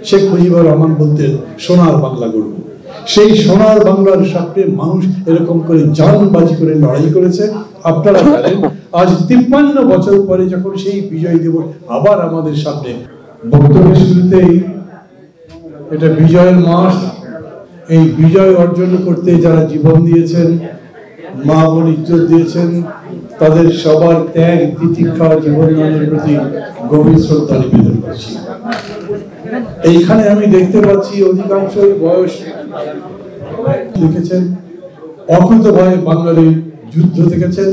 শেখ মুজিবুর রহমান বলতেন সোনার বাংলা গড়ব। সেই সোনার বাংলার সাথে মানুষ এরকম করে জানবাজি করে লড়াই করেছে। আপনারা জানেন আজ 53 বছর পরে যখন সেই বিজয় দিবস আবার আমাদের সামনে, বক্তব্যের শুরুতেই এটা বিজয়ের মাস। এই বিজয় অর্জন করতে যারা জীবন দিয়েছেন, মা বোন ইজ্জত দিয়েছেন, তাদের সবার ত্যাগ তিতিক্ষা জীবনদানের প্রতি গভীর শ্রদ্ধা নিবেদন করছি। এইখানে আমি দেখতে পাচ্ছি অধিকাংশ বয়স দেখেছেন, অকুতভয়ে বাঙালি যুদ্ধ দেখেছেন,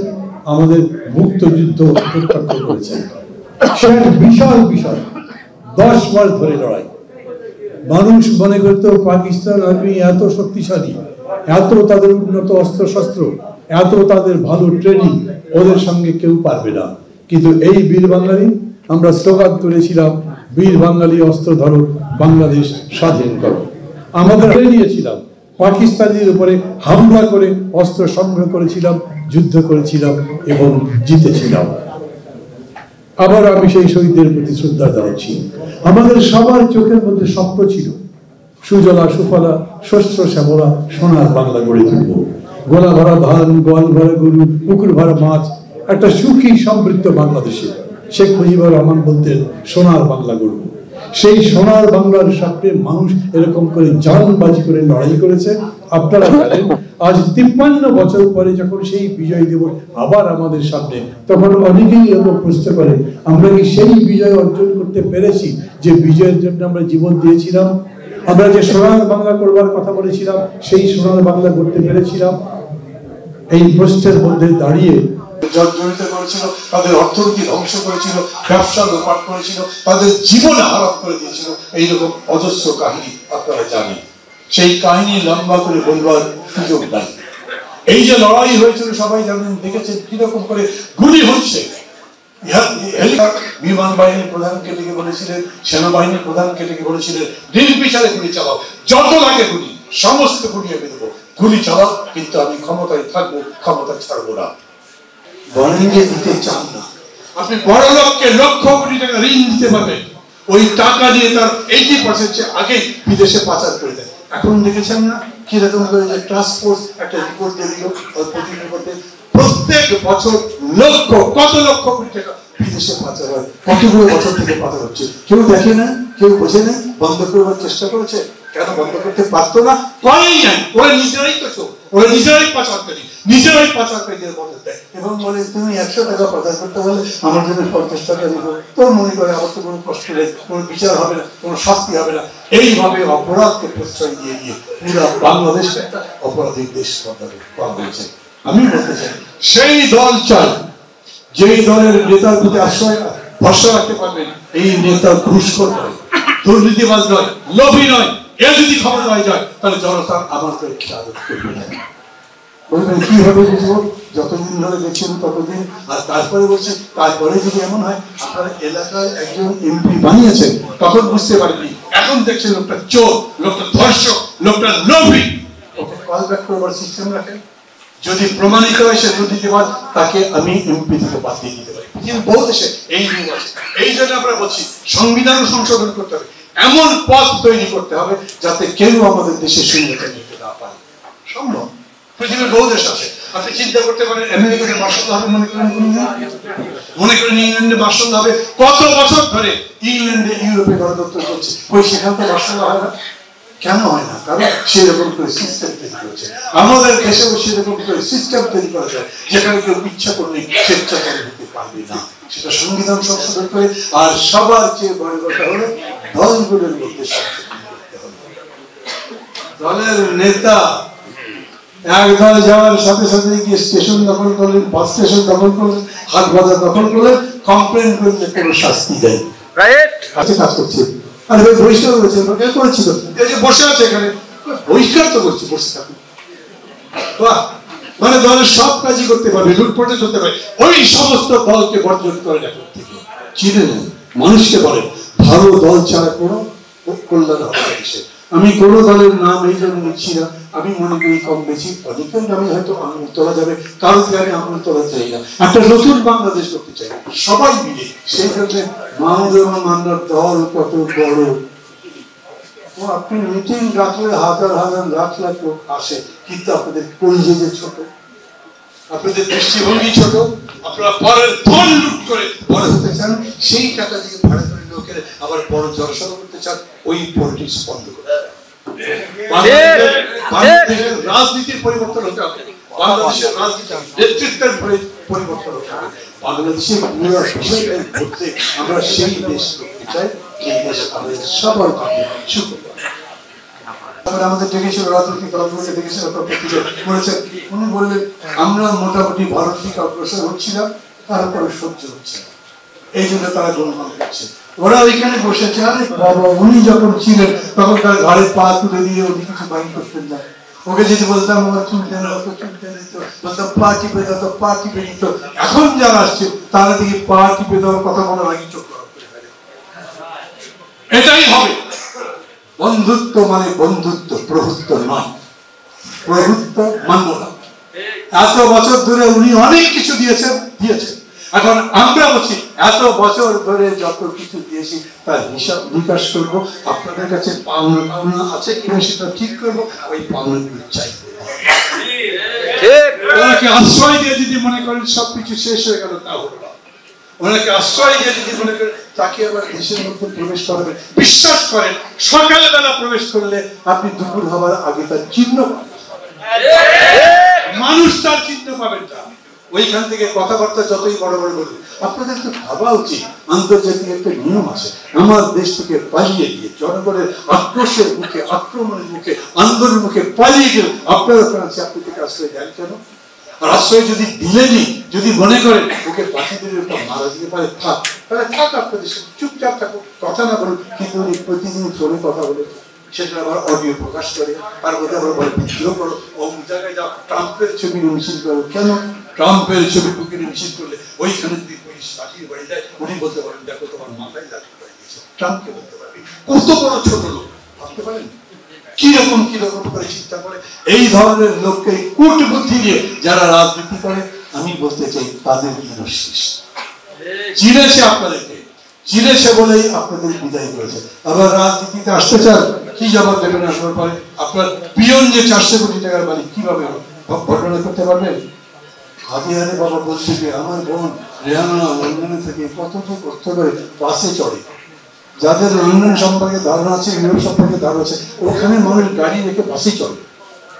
আমাদের মুক্ত যুদ্ধ প্রত্যক্ষ করেছেন। বিশাল বিষয় 10 মাস ধরে লড়াই। মানুষ মনে করত পাকিস্তান আর্মি এত শক্তিশালী, এত তাদের উন্নত অস্ত্র শস্ত্র, এত তাদের ভালো ট্রেনিং, ওদের সঙ্গে কেউ পারবে না। কিন্তু এই বীর বাঙালি, আমরা স্লোগান তুলেছিলাম বীর বাঙালি অস্ত্র ধরো, বাংলাদেশ স্বাধীন করো। আমাদের নিয়েছিলাম, পাকিস্তানের উপরে হামলা করে অস্ত্র সংগ্রহ করেছিলাম, যুদ্ধ করেছিলাম এবং জিতেছিলাম। আবার আমি সেই শহীদদের প্রতি শ্রদ্ধা জানাচ্ছি। আমাদের সবার চোখের মধ্যে স্বপ্ন ছিল সুজলা সুফলা শস্য শ্যামলা সোনার বাংলা গড়ে তুলব। গোলা ভরা ধান, গোয়াল ভরা গরু, পুকুর ভরা মাছ, একটা সুখী সমৃদ্ধ বাংলাদেশে শেখ মুজিবুর রহমান বলতেন সোনার বাংলা গড়ব। সেই সোনার বাংলার সাথে মানুষ এরকম করে জানবাজি করে লড়াই করেছে। আপনারা জানেন আজ 53 বছর পরে যখন সেই বিজয় দিবস আবার আমাদের সামনে, তখন অনেকেই এরকম প্রশ্ন করে আমরা কি সেই বিজয় অর্জন করতে পেরেছি যে বিজয়ের জন্য আমরা জীবন দিয়েছিলাম? আমরা যে সোনার বাংলা করবার কথা বলেছিলাম সেই সোনার বাংলা করতে পেরেছিলাম? এই প্রশ্নের মধ্যে দাঁড়িয়ে জর্জরিত করেছিল, তাদের অর্থনীতি ধ্বংস করেছিল, ব্যবসা লোপাট করেছিল, তাদের জীবন হারাম করে দিয়েছিল। এইরকম অজস্র কাহিনী আপনারা জানেন। সেই কাহিনী লম্বা করে বলবার সুযোগ নাই। এই যে লড়াই হয়েছিল সবাই জানেন, দেখেছেন কিরকম করে গুলি হচ্ছে। বিমান বাহিনীর প্রধানকে ডেকে বলেছিলেন, সেনাবাহিনীর প্রধানকে ডেকে বলেছিলেন নির্বিচারে গুলি চালাও, যত লাগে গুলি সমস্ত গুলি আমি দেবো, গুলি চালাও, কিন্তু আমি ক্ষমতায় থাকবো, ক্ষমতা ছাড়বো না। বলেন যে দিতে চান না। আপনি বড় লোককে লক্ষ কোটি টাকা ঋণ দিতে পারবেন, ওই টাকা দিয়ে তার 80% আগে বিদেশে পাচার করে দেয়। এখন দেখেছেন না কিরকম করে যে টাস্ক ফোর্স একটা রিপোর্ট দিয়ে দিল, প্রত্যেক বছর কত লক্ষ কোটি টাকা বিদেশে পাচার হয়, কতগুলো বছর থেকে পাচার হচ্ছে। কেউ দেখে না, কেউ বোঝে না, বন্ধ করবার চেষ্টা করেছে। কেন বন্ধ করতে পারতো না? করেই নাই। ওরা নিজেরাই তো চোর, ওরা নিজেরাই পাচারকারী, নিজেরাই পাচারকারীদের বলে দেয় এবং বলে তুমি 100 টাকা পাচার করতে হলে আমার জন্য 50 টাকা দিব। তোর মনে করে আমার তো কোনো কষ্ট নেই, কোনো বিচার হবে না, কোনো শাস্তি হবে না। এইভাবে অপরাধকে প্রশ্রয় দিয়ে দিয়ে পুরা বাংলাদেশকে একটা অপরাধীর দেশ করা হয়েছে। আমি বলতে চাই সেই দল চাই যেই দলের নেতার প্রতি আশ্রয় ভরসা রাখতে পারবেন। এই নেতা ঘুষখোর নয়, দুর্নীতিবাজ নয়, লোভী নয়। এ যদি ক্ষমতা হয়ে যায় তাহলে জনতা আমার খেয়াল করবে না। বলবেন কিভাবে বুঝবো? যতদিন ধরে দেখছেন ততদিন। আর তারপরে বলছেন তারপরে যদি এমন হয় আপনারা এলাকায় একজন এমপি বানিয়েছেন, তখন বুঝতে পারেননি। এখন দেখছেন লোকটা চোর, লোকটা ধর্ষক, লোকটা লোভী, ওকে কল ব্যাক করবার সিস্টেম রাখেন। যদি প্রমাণিত হয় সে দুর্নীতিবাদ, তাকে আমি এমপি থেকে বাদ দিয়ে দিতে পারি। কিন্তু বহু দেশে এই নিয়ম আছে। এই জন্য আমরা বলছি সংবিধানও সংশোধন করতে হবে, এমন পথ তৈরি করতে হবে যাতে কেউ আমাদের দেশে শূন্যতা নিতে না পারে। সম্ভব, পৃথিবীর বহু দেশ আছে। আপনি চিন্তা করতে পারেন আমেরিকাতে বাসস্থান হবে, মনে করেন ইংল্যান্ডে বাসস্থান হবে। কত বছর ধরে ইংল্যান্ডে ইউরোপে গণতন্ত্র চলছে, ওই সেখানে তো বাসস্থান হয় না। কেন হয় না? কারণ সেরকম করে সিস্টেম তৈরি করেছে। আমাদের দেশেও সেরকম করে সিস্টেম তৈরি করা যায় যেখানে কেউ ইচ্ছা করলে স্বেচ্ছাচারী হতে পারবে না। সেটা সংবিধান সংশোধন করে। আর সবার চেয়ে বড় কথা হলো দলগুলোর মধ্যে সংশোধন করতে হবে। দলের নেতা একদল যাওয়ার সাথে সাথে গিয়ে স্টেশন দখল করলেন, বাস স্টেশন দখল করলেন, হাট বাজার দখল করলেন, কমপ্লেন করলে কোনো শাস্তি দেয় কাছে কাজ করছে। আরে ভাই বহিষ্কার করেছে, করেছিল, বসে আছে এখানে, বহিষ্কার তো করছে, বসে থাকুন। মানে দলের সব কাজই করতে পারবে, লুটপাটে চলতে পারে। ওই সমস্ত দলকে বর্জন করেন এখন থেকে। চিনে নেন, মানুষকে বলেন ভালো দল ছাড়া কোনো কল্যাণ হবে না দেশে। আমি কোন দলের নাম এই জন্য নিচ্ছি না, আমি মনে করি কম বেশি অনেকের নামে হয়তো আঙুল তোলা যাবে, কারো আমি আঙুল তোলা চাই না। একটা নতুন বাংলাদেশ করতে চাই সবাই মিলে। সেই জন্য মাহমুদুর রহমান মান্নার দল কত বড়, আপনি মিটিং ডাকলে হাজার হাজার লাখ লাখ লোক আসে, কিন্তু আপনাদের পরিচয় যে ছোট, আপনাদের দৃষ্টিভঙ্গি ছোট, আপনারা পরের ধন লুট করে বড় হতে চান, সেই টাকা দিয়ে ভাড়া করে লোকের আবার বড় জনসভা করতে চান। ওই পলিটিক্স বন্ধ করতে হবে। বাংলাদেশের রাজনীতির পরিবর্তন হতে হবে, বাংলাদেশের রাজনীতির নেতৃত্বের পরিবর্তন হতে হবে। বাংলাদেশের বিষয়টাই করতে আমরা সেই দেশ করতে চাই, এই দেশ আমাদের সবার কাছে সুখবর। আমাদের ডেকেছিল রাজনৈতিক দলগুলোকে ডেকেছিল, বলেছেন, উনি বললেন আমরা মোটামুটি ভারত থেকে অগ্রসর হচ্ছিলাম, তারপরে সহ্য হচ্ছে, এই জন্য তারা গোলমাল করছে। ওরা ওইখানে বসেছে, আরে বাবা উনি যখন ছিলেন তখন তার ঘরে পা তুলে দিয়ে উনি কিছু বাইন করতেন না। ওকে যদি বলতাম আমার চুল টেনে দিত, চুল টেনে দিত, বলতাম পা টিপে দিত, পা টিপে দিত। এখন যারা আসছে তারা দিকে পা টিপে দেওয়ার কথা বলার আগে চোখ গরম করে ফেলে। এটাই হবে বন্ধুত্ব, মানে বন্ধুত্ব প্রভুত্ব নয়, প্রভুত্ব মানব না। এত বছর ধরে উনি অনেক কিছু দিয়েছেন, এখন আমরা বলছি এত বছর ধরে যত কিছু দিয়েছি তার হিসাব বিকাশ করবো, আপনাদের কাছে পাওনা আছে কিনা সেটা ঠিক করবো, ওই পাওনাগুলো চাই। ওনাকে আশ্রয় দিয়ে যদি মনে করেন সবকিছু শেষ হয়ে গেল, তা হলো না। ওনাকে আশ্রয় দিয়ে যদি মনে করেন তাকে আবার দেশের মধ্যে প্রবেশ করাবেন, বিশ্বাস করেন সকালবেলা প্রবেশ করলে আপনি দুপুর হওয়ার আগে তার চিহ্ন পাবেন, মানুষ তার চিহ্ন পাবেন না। ওইখান থেকে কথাবার্তা যতই বড় বড় বলবে, আপনাদের তো ভাবা উচিত আন্তর্জাতিক একটা নিয়ম আছে। আমার দেশ থেকে পালিয়ে গিয়ে জনগণের আক্রোশের মুখে, আক্রমণের মুখে, আন্দোলনের মুখে পালিয়ে গেল, আপনারা ফ্রান্সে আপনি থেকে আশ্রয় দেন কেন? আর আশ্রয় যদি দিলেনি, যদি মনে করেন ওকে বাঁচি দিলে ওটা মারা দিতে পারে, থাক, তাহলে থাক, আপনাদের চুপচাপ থাকুক, কথা না বলুন। কিন্তু উনি প্রতিদিন ফোনে কথা বলে, সেটা আবার অডিও প্রকাশ করে, আর ওটা আবার বলে বিদ্রোহ করো, অমুক জায়গায় যাও, ট্রাম্পের ছবি মিছিল করো। কেন ট্রাম্পের ছবি টুকে মিছিল করলে ওইখানে যদি পুলিশ লাঠির বাড়ি যায়, উনি বলতে পারেন দেখো তোমার মাথায় লাঠি বাড়ি দিয়েছে, ট্রাম্পকে বলতে পারবে। কত বড় ছোট লোক ভাবতে পারেন, কিরকম কিরকম করে চিন্তা করে। এই ধরনের লোককে কূটবুদ্ধি দিয়ে যারা রাজনীতি করে, আমি বলতে চাই তাদের জন্য শেষ। চিনেছে আপনাদেরকে, চিনেছে বলেই আপনাদের বিদায় করেছে। আবার রাজনীতিতে আসতে চান, কি জবাব দেবেন আসার পরে? আপনার পিয়ন যে 400 কোটি টাকার মালিক, কিভাবে বর্ণনা করতে পারবেন? হাতে হাতে বাবা বলছে যে আমার বোন রেহানা লন্ডনে থেকে কত কষ্ট করে বাসে চড়ে, যাদের লন্ডন সম্পর্কে ধারণা আছে, ইউরোপ সম্পর্কে ধারণা আছে, ওখানে মানুষ গাড়ি রেখে বাসে চলে,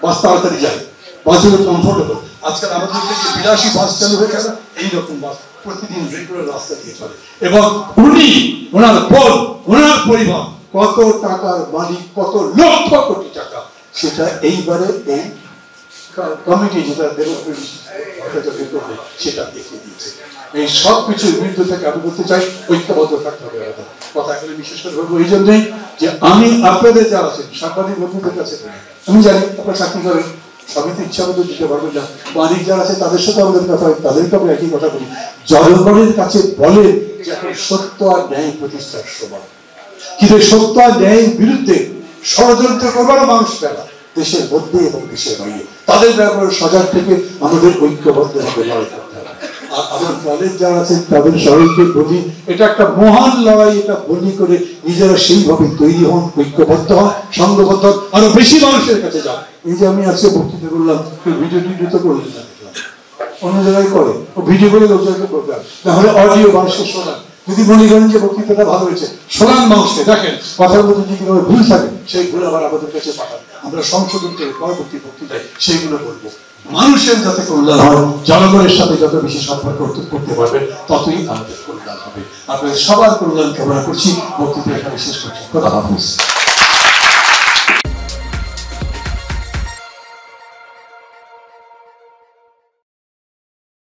বাস তাড়াতাড়ি যায়, বাসগুলো কমফোর্টেবল। আজকাল আমাদের যে বিলাসী বাস চালু হয়ে গেল, এইরকম বাস প্রতিদিন রেগুলার রাস্তা দিয়ে চলে। এবং উনি, ওনার বোন, ওনার পরিবার কত টাকার মালিক, কত লক্ষ কোটি টাকা, সেটা এইবারে এই কমিটি যেটা সেটা দেখিয়ে দিয়েছে। এই সব কিছুর বিরুদ্ধে থেকে আমি বলতে চাই ঐক্যবদ্ধ থাকতে হবে আমাদের। কথা এখানে বিশেষ করে বলবো এই জন্যই যে আমি আপনাদের যারা আছেন সাংবাদিক বন্ধুদের কাছে, আমি জানি আপনারা চাকরি করেন, সবই তো ইচ্ছা মতো দিতে পারবেন না, মালিক যারা আছে তাদের সাথে আমাদের কথা হয়, তাদেরকে আমরা একই কথা বলি, জনগণের কাছে বলে যে এখন সত্য আর ন্যায় প্রতিষ্ঠার সময়। কিন্তু সত্য আর ন্যায়ের বিরুদ্ধে ষড়যন্ত্র করবার মানুষ পেলা দেশের মধ্যে এবং দেশের বাইরে, তাদের ব্যাপারে সজাগ থেকে আমাদের ঐক্যবদ্ধ ভাবে লড়াই করতে হবে। আর আমার দলের যারা আছেন তাদের সবাইকে বলি, এটা একটা মহান লড়াই, এটা বলি করে নিজেরা সেইভাবে তৈরি হন, ঐক্যবদ্ধ হন, সংঘবদ্ধ হন, আরো বেশি মানুষের কাছে যান। এই যে আমি আজকে বক্তৃতা করলাম, ভিডিও টিডিও তো করলেন না, দেখলাম অন্য জায়গায় করে, ও ভিডিও করে লোকজনকে করলাম, তাহলে অডিও মানুষকে শোনান। যদি মনে করেন যে বক্তৃতাটা ভালো হয়েছে, শোনান মানুষকে, দেখেন কথার মধ্যে যদি কোনো ভুল থাকে সেই ভুল আবার আমাদের কাছে পাঠান, আমরা সংশোধন করে পরবর্তী বক্তৃতায় সেইগুলো বলবো। মানুষের যাতে কল্যাণ হয়, জনগণের সাথে যত বেশি সম্পর্ক করতে পারবেন ততই আমাদের কল্যাণ হবে। আপনাদের সবার কল্যাণ কামনা করছি। বক্তৃতা এখানে শেষ করছি। খোদা হাফেজ।